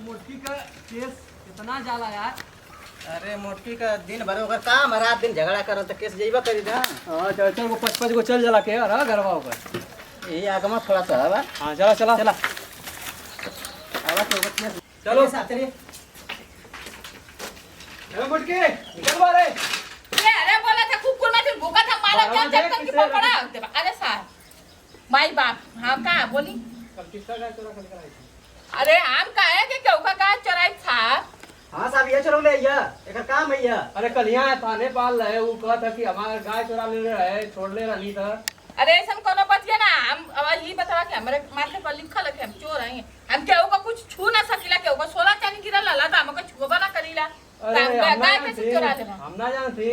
मोटकी का केस कितना जाला यार। अरे मोटकी का दिन भर ओकर काम रात दिन झगड़ा करत त केस जइबा करी ना। हां चल चल वो 5-5 गो चल जाला के यार घरवा ऊपर यही आगमा थोड़ा सा बा। हां चला चला चला आवा के ओकर केस चलो साथ चलिए। ए मोटकी निकल बारे। ये अरे बोला था कुकुर में तुम भूखा था मारा क्या चक्कर की पकड़ा होते अरे साहब माई बाप हां का बोली कल किसका गाय चोरा कर आई थी। अरे हम का है कि क्यों का चराई था। हां साहब ये चलो ले या एकर काम है या। अरे कल यहाँ थाने पाल रहे वो कहत है कि हमारा गाय चोरा ले रहे छोड़ ले रही था। अरे ऐसा कोनो बतिया ना हम अब ये बता कि हमारे माथे पर लिखल है कि हम चोर हैं। हम केहू का कुछ छू ना सकीला केहू का 16 चानी गिरल ला त हमका छुबा ना करीला। अरे गाय कैसे चोरा लेना हम ना जानती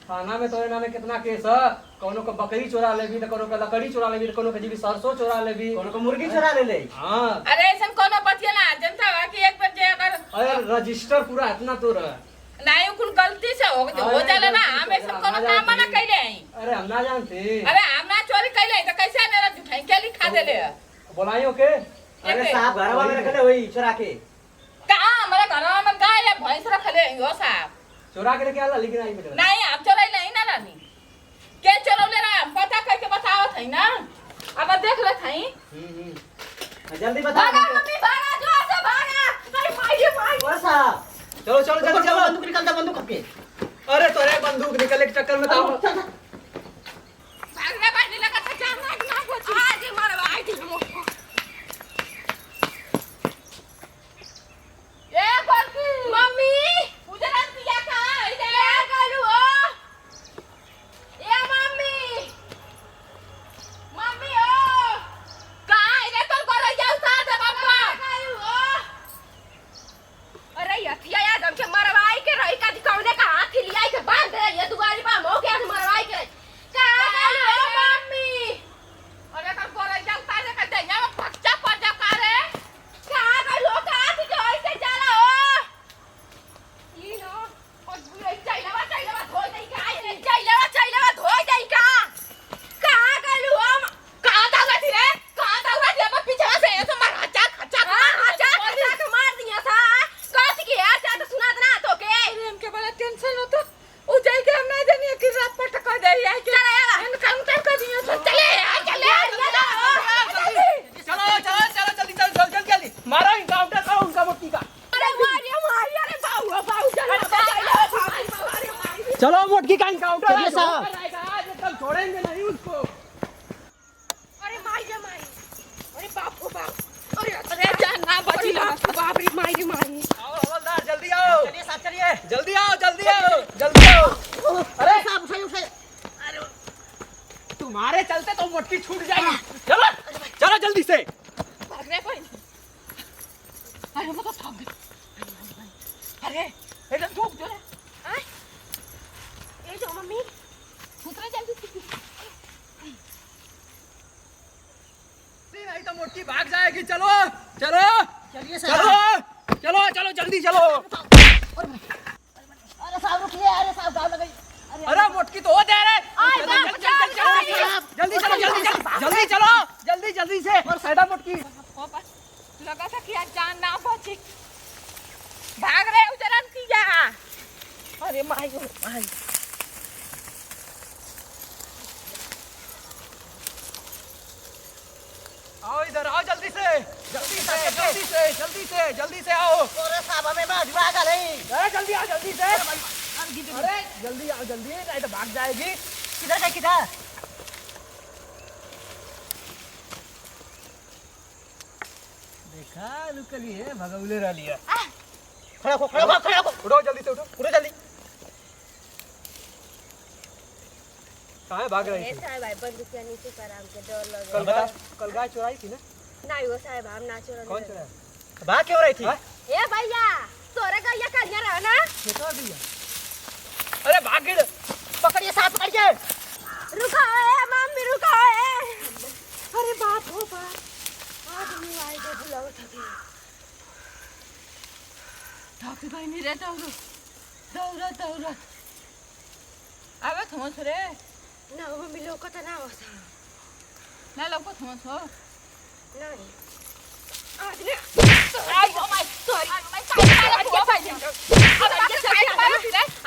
थाना में तोरे नामे कितना केस है। कोनो को बकरी चोरा लेबी त कोनो को लकड़ी चोरा लेबी त कोनो को जीवी सरसों चोरा लेबी कोनो को मुर्गी चुरा ले ले। हां अरे ऐसा कोनो बतिया ना जनता है कि एक बार जे अगर अरे रजिस्टर पूरा इतना तो रहा। नहीं कुल गलती से हो जाला ना हम ऐसा कोनो काम ना कइले हैं। अरे हम ना जानती। अरे हम ना चोरी कइले त कैसे मेरा झूठाई के लिखा देले बोलाइयो के। अरे साहब घरवा में रखले होई चुरा के। कहां हमारे घर में गाय या भैंस रखले हो साहब। चोरा के लेके आला लेकिन आई बेटा नहीं आप चोराई नहीं ना रानी के चोरौले रहा हम पता करके बतावत है ना अब देख ले थई। जल्दी बता। भागा मम्मी भागा जो से भागा अरे माई और साहब चलो चलो जल्दी चलो। बंदूक निकाल दे बंदूक के। अरे तोरे बंदूक निकले के चक्कर में तो भागने बाजी लगा था जाना ना कुछ आज मारे भाई थी ए बल्कि मम्मी मुझे रख दिया कहां इधर गलू हो ए मम्मी मम्मी ओ कहां इधर तो कर जाओ साथ पापा गलू हो अरे यथिया यार हम के मरवाई के रही का दिखौने का हाथ लिया के बांध दे ये दुआरी पा मो के मरवाई के कहां गलू हो मम्मी अरे कर कर जाओ तारे का दैया में पच्चा पच्चा करे कहां गलू हो कहां थी जो ऐसे जाला हो ई नो और बुरे चाहिला धोई दई का आई चाहिला धोई दई का कहां गलू हो कहां दागा थी रे कहां दागा थी अब पीछे से ऐसे मार अच्छा के मार दिया था कौन की यार जा तो सुना ना तो के हमके बड़ा टेंशन हो तो उ जाई के हम नहीं जानी कि रात पर टका दे आई के एनकाउंटर कर दिया तो चले चलो जल्दी मारो इनकाउंटर करो उनका मोटकी का। अरे मारिया अरे बाऊ चलो मोटकी का इनकाउंटर चलिए साहब। आज एकदम छोड़ेंगे नहीं उसको। अरे माई अरे बाप को बाप अरे जान ना बची ना बाप रे माई आओ हवलदार जल्दी आओ। चलिए साहब चलिए। जल्दी आओ। अरे साहब सही अरे तुम्हारे चलते तो मोटकी छूट जाएगी। चलो जल्दी से। भागने कोई अरे वो तो थक गई अरे एकदम धूप जो है हां ये जो मम्मी उतरा जल्दी नहीं तो मोटकी भाग जाएगी। चलो चलिए साहब। चलो जल्दी चलो। अरे साहब रुकिए। अरे साहब गाँव लग गई। अरे मोटकी तो हो जा रहे। जल्दी से और साइडा मोटकी। लगा था कि आज जान ना बची भाग रहे उजरन किया अरे माई आओ इधर आओ जल्दी से आओ। अरे साहब हमें भागा नहीं। अरे जल्दी आओ अरे जल्दी आओ नहीं तो भाग जाएगी। किधर देखा लुकली है भगौले रह लिया। खड़ा हो। उठो जल्दी से उठो जल्दी। कहाँ भाग रही थी? साहब भाई बंदूक के नीचे कर हमके डर लगे। कल गाय चुराई थी ना। नहीं वो साहब हम ना चोरा। कौन चुराया? भाग क्यों रही थी? ए भैया तोरे गैया करिया रहा ना कितना दिया? अरे भाग गिर। पकड़िए साहब पकड़िए। रुको ए मम्मी रुको ए अरे बाप हो बाप आदमी आए दे बुलाओ थक गई नहीं रे दौड़ा अबे थमो रे ना मम्मी लोग तो ना होता ना लोग को थमो नहीं आज ने आई ओ माय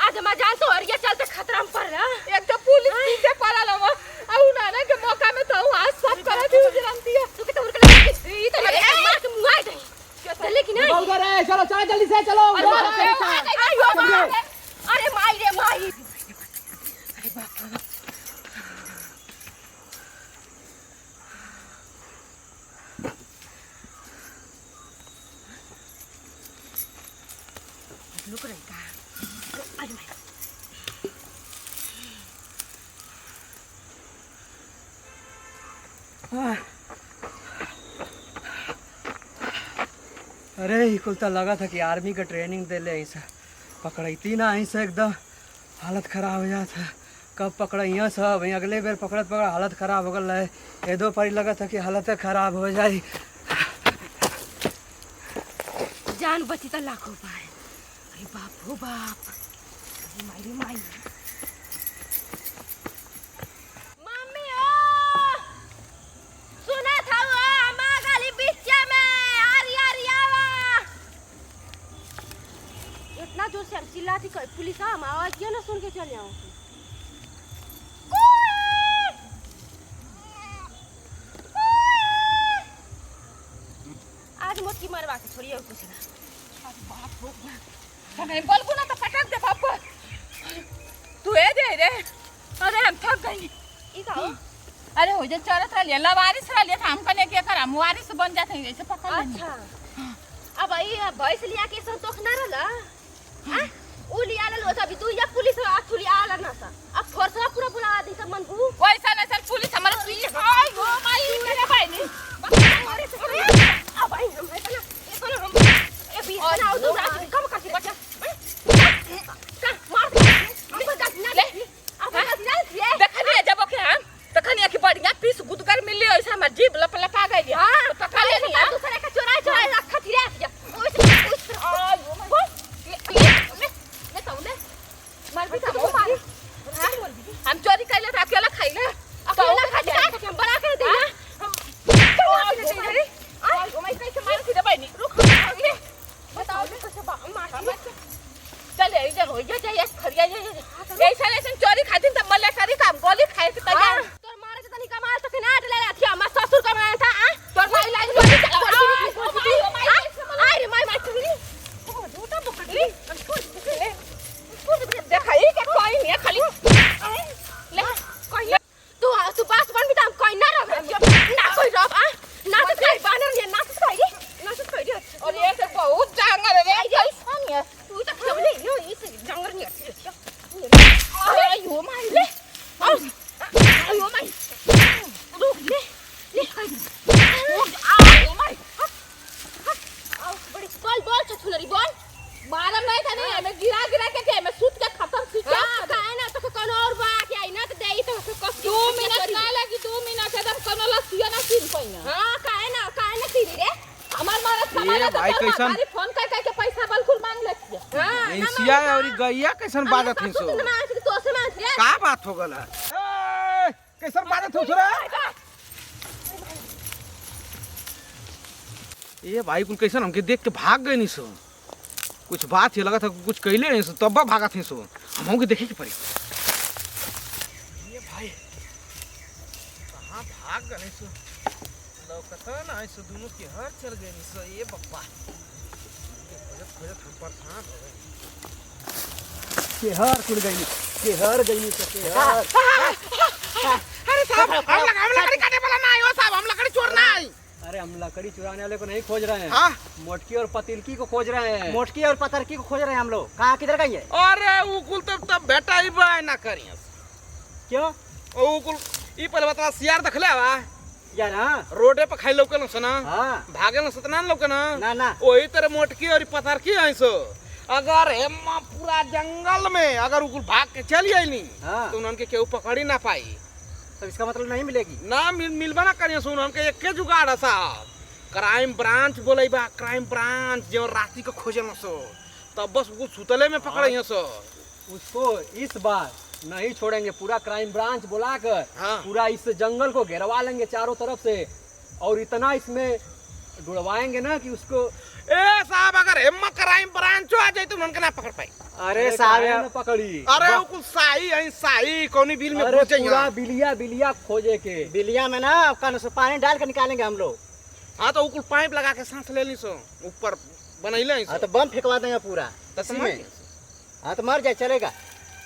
आज मैं जान तो और ये चलते खतरा में पड़ रहा एक तो पुलिस पीछे पड़ा लवा और नाना के मौका में तो आज सब करा दी जरमती है तू के तो उनके लिए तो लगे मार के मुंह आ जाए चले कि नहीं उधर है, चलो चलो जल्दी से चलो। अरे माई रे माई अरे बाप लुक रही का अरे माई अरे ही कुल तो लगा था कि आर्मी का ट्रेनिंग दे ले ऐसा पकड़ती ना ऐसा एकदम हालत खराब हो जाता। कब पकड़िया सब अगले बेर पकड़त हालत खराब हो गल है। ये दो परी लगा था कि हालत खराब हो जाए। जान बची तो लाखों पाए। अरे बाप हो बाप अरे माई रे माई मम्मी ओ सुना था वो अम्मा गाली बिच्चा में इतना जोर से चिल्लाती पुलिस हम आवाज किया ना सुन के चल जाओ। आज मोटकी मरवा के छोड़िए कुछ ना बाप हो नहीं बोल को ना तो पटक दे पापा तू ए दे रे अरे हम थक गई ई का अरे हो जे चरत रह लिया लवारिस रह लिया हम कने के करा मुवारिस बन जाते हैं ऐसे पकड़ लेनी। अच्छा अब आई भैंस लिया के संतोष ना रहला हां ओ लिया लो अभी तू या पुलिस आथुली आला ना सा अब फोर्सवा पूरा बुला दी सब मन भू वैसा ना सर पुलिस हमारा पुलिस हाय हो माई मेरे भाई ने अब आई हम है ना ये हम ए भी ना दो रात कम कर सी बच्चा का मार हम को गस ना ले अब गस ना ले देखनी जब के हम तखनी की बढ़िया पीस गुदगर मिल लियो ऐसा हमर जीभ लपलपा गई हां पकड़ लेनी हां दूसरे का चोरा रखा थी रे ओए मार भी का मार हम चोरी कर ले अकेला खाई ले अकेला खा के हम बना कर दे ना अरे आई ओ माय कैसे मार के दे बहनी रुक बताओ कैसे मार चल इधर हो जा ये खरिया ऐसा ऐसा चोरी खाती त मल्ले करी काम गोली खाए के तैयार तोर मारे के तनी कमाल तक ना ले थी हम ससुर कमाया था आ तोर भाई लाइन गोली आई रे माई मार चली ओ झूठा पकड़ ली देखा ये के कोई नहीं खाली ले कोई तू पास बन भी त हम कोई ना रह ना कोई रह आ ना तो कोई बानर ने ना तो कोई और ये से बहुत जंगल रे ऐसा नहीं तू तो खेले नो इस जंगल में आयो माई ले आयो माई रुक ले आयो माई आओ बड़ी बॉल चुनरी बॉल मालूम नहीं था नहीं हमें गिरा के मैं सूत के खत्म सीखा काहे ना तो कौन और बा के आई ना तो देई तो कस 2 मिनट ना लगी 2 मिनट एकदम कोनो लसिया ना सीन पहिया हां काहे ना सीरी रे हमार मारा सामान भाई कैसन फोन के पैसा बलकुल मांग लेती हां एशिया और गैया कैसन बात है सो तो मांग तो से मांग रे का बात हो गला कैसन बात हो रे ये भाई कुल कैसन हमके देख के भाग गए नहीं सो कुछ बात ही लगा था कुछ कहले नहीं सो तब भागा थे सो हम के देखे के पड़ी ये भाई कहां भाग गए नहीं सो लौकता ना ऐसे दोनों की हर चल गए नहीं सो ये बप्पा खोजत हम परेशान हो गए केहर खुल गई केहर गई तो केहर अरे साहब हम लकड़ी काटे वाला ना आयो साहब हम लकड़ी चोरना आई अरे हम लकड़ी चुराने वाले को नहीं खोज रहे हैं हाँ? मोटकी और पतिलकी को खोज रहे हैं। मोटकी और पतरकी को खोज रहे हैं हम लोग। कहाँ किधर गई है? अरे वो कुल तब बेटा ही बाय ना करिए क्यों? ओ कुल ई पहले बता सियार देखले बा यार हाँ रोडे पे खाई लौके न सना हाँ भागे न सतना लौके ना ना वही तरह मोटकी और पतरकी है सो अगर हेमा पूरा जंगल में अगर उकुल भाग के चली आईनी हाँ तो उनके केहू पकड़ी ना पाई तो इसका मतलब नहीं मिलेगी ना मिलबा ना करिए सुन उनके एक जुगाड़ है साहब क्राइम ब्रांच बोले बा क्राइम ब्रांच जो राती को खोजे न सो तब बस वो सुतले में पकड़े सो उसको इस बार नहीं छोड़ेंगे। पूरा क्राइम ब्रांच बुलाकर हाँ। पूरा इस जंगल को घेरवा लेंगे चारों तरफ से और इतना इसमें डुड़वाएंगे ना कि उसको ए साहब अगर हिम्मत कराई ब्रांचो आ जाए तो उनके ना पकड़ पाई। अरे साहब पकड़ी अरे वो कुछ साही है साही कौनी बिल में अरे पहुंचे पूरा बिलिया बिलिया खोजे के बिलिया में ना कन से पानी डाल के निकालेंगे हम लोग। हाँ तो कुल पाइप लगा के सांस ले ली सो ऊपर बनैले हाँ तो बम फेंकवा देंगे पूरा तो इसी समझ में। हाँ तो मर जाए चलेगा।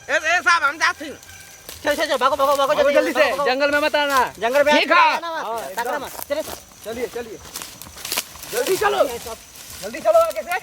ए साहब हम जाते हैं। चल चल चल भागो भागो भागो भागो जल्दी से, भागो, जंगल में मत आना। जंगल में ठीक है। हाँ, टकरा मत। चले चलिए चलिए जल्दी चलो, जल्दी चलो आगे से।